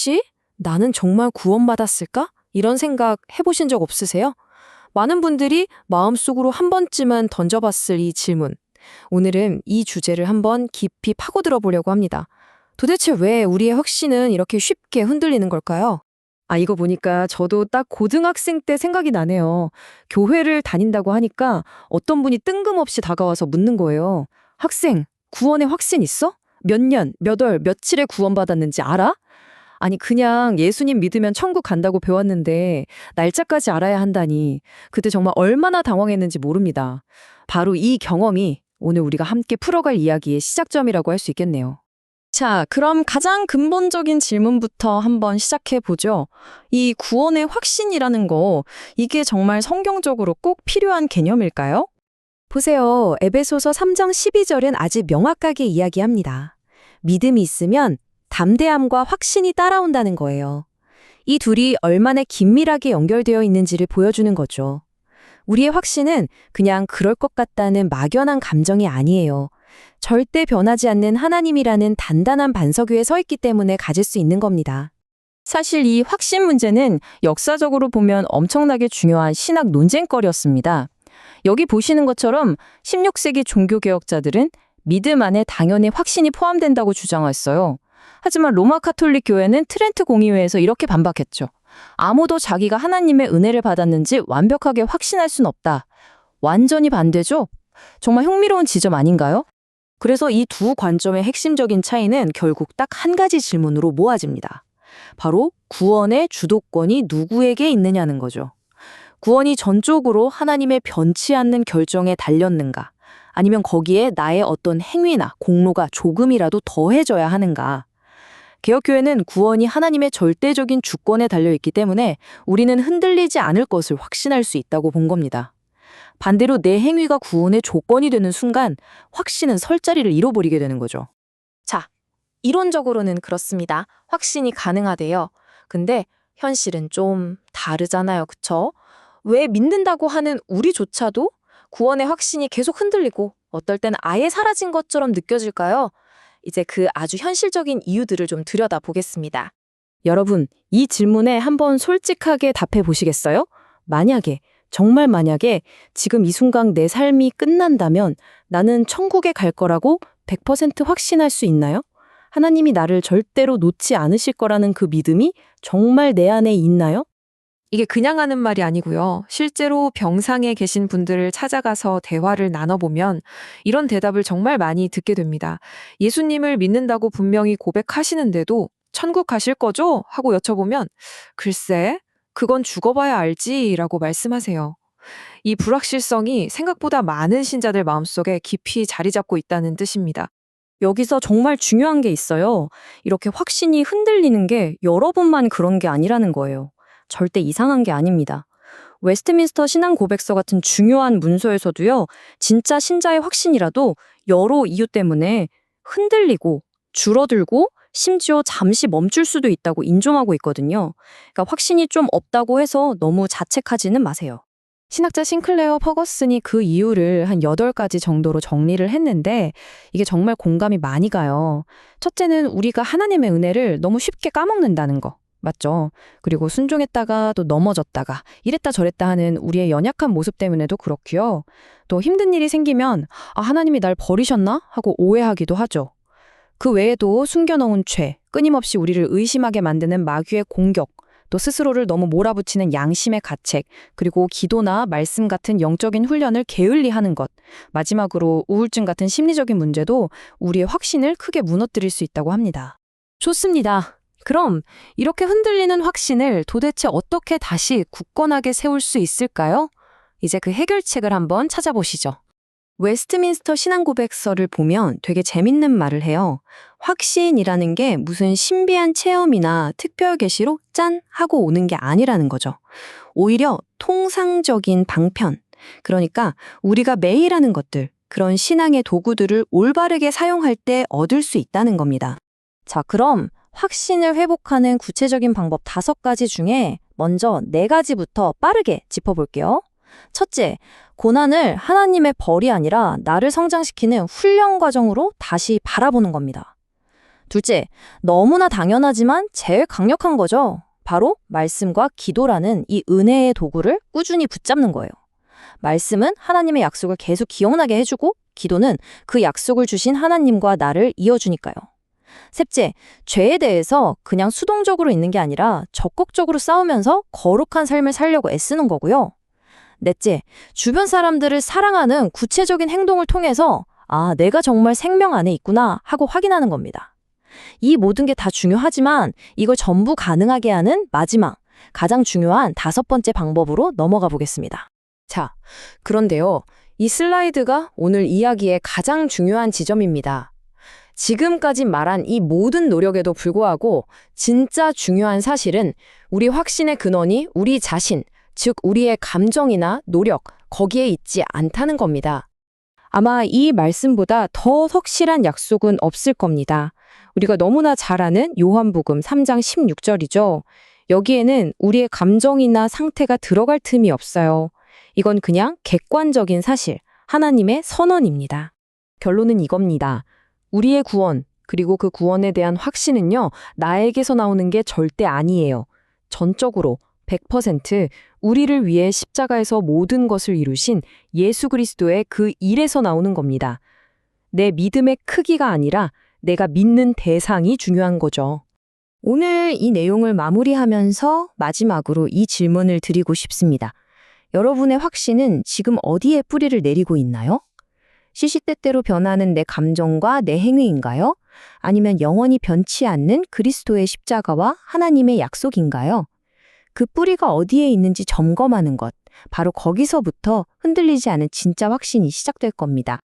혹시 나는 정말 구원받았을까? 이런 생각 해보신 적 없으세요? 많은 분들이 마음속으로 한 번쯤은 던져봤을 이 질문. 오늘은 이 주제를 한번 깊이 파고들어 보려고 합니다. 도대체 왜 우리의 확신은 이렇게 쉽게 흔들리는 걸까요? 이거 보니까 저도 딱 고등학생 때 생각이 나네요. 교회를 다닌다고 하니까 어떤 분이 뜬금없이 다가와서 묻는 거예요. 학생, 구원의 확신 있어? 몇 년, 몇 월, 며칠에 구원받았는지 알아? 아니, 그냥 예수님 믿으면 천국 간다고 배웠는데 날짜까지 알아야 한다니. 그때 정말 얼마나 당황했는지 모릅니다. 바로 이 경험이 오늘 우리가 함께 풀어갈 이야기의 시작점이라고 할 수 있겠네요. 자, 그럼 가장 근본적인 질문부터 한번 시작해 보죠. 이 구원의 확신이라는 거, 이게 정말 성경적으로 꼭 필요한 개념일까요? 보세요. 에베소서 3장 12절은 아주 명확하게 이야기합니다. 믿음이 있으면 담대함과 확신이 따라온다는 거예요. 이 둘이 얼마나 긴밀하게 연결되어 있는지를 보여주는 거죠. 우리의 확신은 그냥 그럴 것 같다는 막연한 감정이 아니에요. 절대 변하지 않는 하나님이라는 단단한 반석 위에 서 있기 때문에 가질 수 있는 겁니다. 사실 이 확신 문제는 역사적으로 보면 엄청나게 중요한 신학 논쟁거리였습니다. 여기 보시는 것처럼 16세기 종교개혁자들은 믿음 안에 당연히 확신이 포함된다고 주장했어요. 하지만 로마 카톨릭 교회는 트렌트 공의회에서 이렇게 반박했죠. 아무도 자기가 하나님의 은혜를 받았는지 완벽하게 확신할 순 없다. 완전히 반대죠? 정말 흥미로운 지점 아닌가요? 그래서 이 두 관점의 핵심적인 차이는 결국 딱 한 가지 질문으로 모아집니다. 바로 구원의 주도권이 누구에게 있느냐는 거죠. 구원이 전적으로 하나님의 변치 않는 결정에 달렸는가? 아니면 거기에 나의 어떤 행위나 공로가 조금이라도 더해져야 하는가? 개혁교회는 구원이 하나님의 절대적인 주권에 달려있기 때문에 우리는 흔들리지 않을 것을 확신할 수 있다고 본 겁니다. 반대로 내 행위가 구원의 조건이 되는 순간 확신은 설 자리를 잃어버리게 되는 거죠. 자, 이론적으로는 그렇습니다. 확신이 가능하대요. 근데 현실은 좀 다르잖아요. 그쵸? 왜 믿는다고 하는 우리조차도 구원의 확신이 계속 흔들리고 어떨 땐 아예 사라진 것처럼 느껴질까요? 이제 그 아주 현실적인 이유들을 좀 들여다보겠습니다. 여러분, 이 질문에 한번 솔직하게 답해 보시겠어요? 정말 만약에 지금 이 순간 내 삶이 끝난다면 나는 천국에 갈 거라고 100% 확신할 수 있나요? 하나님이 나를 절대로 놓지 않으실 거라는 그 믿음이 정말 내 안에 있나요? 이게 그냥 하는 말이 아니고요. 실제로 병상에 계신 분들을 찾아가서 대화를 나눠보면 이런 대답을 정말 많이 듣게 됩니다. 예수님을 믿는다고 분명히 고백하시는데도 천국 가실 거죠? 하고 여쭤보면 글쎄, 그건 죽어봐야 알지라고 말씀하세요. 이 불확실성이 생각보다 많은 신자들 마음속에 깊이 자리 잡고 있다는 뜻입니다. 여기서 정말 중요한 게 있어요. 이렇게 확신이 흔들리는 게 여러 번만 그런 게 아니라는 거예요. 절대 이상한 게 아닙니다. 웨스트민스터 신앙 고백서 같은 중요한 문서에서도요, 진짜 신자의 확신이라도 여러 이유 때문에 흔들리고 줄어들고 심지어 잠시 멈출 수도 있다고 인정하고 있거든요. 그러니까 확신이 좀 없다고 해서 너무 자책하지는 마세요. 신학자 싱클레어 퍼거슨이 그 이유를 한 8가지 정도로 정리를 했는데 이게 정말 공감이 많이 가요. 첫째는 우리가 하나님의 은혜를 너무 쉽게 까먹는다는 거. 맞죠? 그리고 순종했다가 또 넘어졌다가 이랬다 저랬다 하는 우리의 연약한 모습 때문에도 그렇고요. 또 힘든 일이 생기면 하나님이 날 버리셨나? 하고 오해하기도 하죠. 그 외에도 숨겨놓은 죄, 끊임없이 우리를 의심하게 만드는 마귀의 공격, 또 스스로를 너무 몰아붙이는 양심의 가책, 그리고 기도나 말씀 같은 영적인 훈련을 게을리하는 것, 마지막으로 우울증 같은 심리적인 문제도 우리의 확신을 크게 무너뜨릴 수 있다고 합니다. 좋습니다. 그럼 이렇게 흔들리는 확신을 도대체 어떻게 다시 굳건하게 세울 수 있을까요? 이제 그 해결책을 한번 찾아보시죠. 웨스트민스터 신앙고백서를 보면 되게 재밌는 말을 해요. 확신이라는 게 무슨 신비한 체험이나 특별 계시로 짠! 하고 오는 게 아니라는 거죠. 오히려 통상적인 방편, 그러니까 우리가 매일 하는 것들, 그런 신앙의 도구들을 올바르게 사용할 때 얻을 수 있다는 겁니다. 자, 그럼 확신을 회복하는 구체적인 방법 5가지 중에 먼저 4가지부터 빠르게 짚어볼게요. 첫째, 고난을 하나님의 벌이 아니라 나를 성장시키는 훈련 과정으로 다시 바라보는 겁니다. 둘째, 너무나 당연하지만 제일 강력한 거죠. 바로 말씀과 기도라는 이 은혜의 도구를 꾸준히 붙잡는 거예요. 말씀은 하나님의 약속을 계속 기억나게 해주고 기도는 그 약속을 주신 하나님과 나를 이어주니까요. 셋째, 죄에 대해서 그냥 수동적으로 있는 게 아니라 적극적으로 싸우면서 거룩한 삶을 살려고 애쓰는 거고요. 넷째, 주변 사람들을 사랑하는 구체적인 행동을 통해서 아, 내가 정말 생명 안에 있구나 하고 확인하는 겁니다. 이 모든 게 다 중요하지만 이걸 전부 가능하게 하는 마지막, 가장 중요한 5번째 방법으로 넘어가 보겠습니다. 자, 그런데요. 이 슬라이드가 오늘 이야기의 가장 중요한 지점입니다. 지금까지 말한 이 모든 노력에도 불구하고 진짜 중요한 사실은 우리 확신의 근원이 우리 자신, 즉 우리의 감정이나 노력, 거기에 있지 않다는 겁니다. 아마 이 말씀보다 더 확실한 약속은 없을 겁니다. 우리가 너무나 잘 아는 요한복음 3장 16절이죠. 여기에는 우리의 감정이나 상태가 들어갈 틈이 없어요. 이건 그냥 객관적인 사실, 하나님의 선언입니다. 결론은 이겁니다. 우리의 구원, 그리고 그 구원에 대한 확신은요, 나에게서 나오는 게 절대 아니에요. 전적으로 100% 우리를 위해 십자가에서 모든 것을 이루신 예수 그리스도의 그 일에서 나오는 겁니다. 내 믿음의 크기가 아니라 내가 믿는 대상이 중요한 거죠. 오늘 이 내용을 마무리하면서 마지막으로 이 질문을 드리고 싶습니다. 여러분의 확신은 지금 어디에 뿌리를 내리고 있나요? 시시때때로 변하는 내 감정과 내 행위인가요? 아니면 영원히 변치 않는 그리스도의 십자가와 하나님의 약속인가요? 그 뿌리가 어디에 있는지 점검하는 것, 바로 거기서부터 흔들리지 않은 진짜 확신이 시작될 겁니다.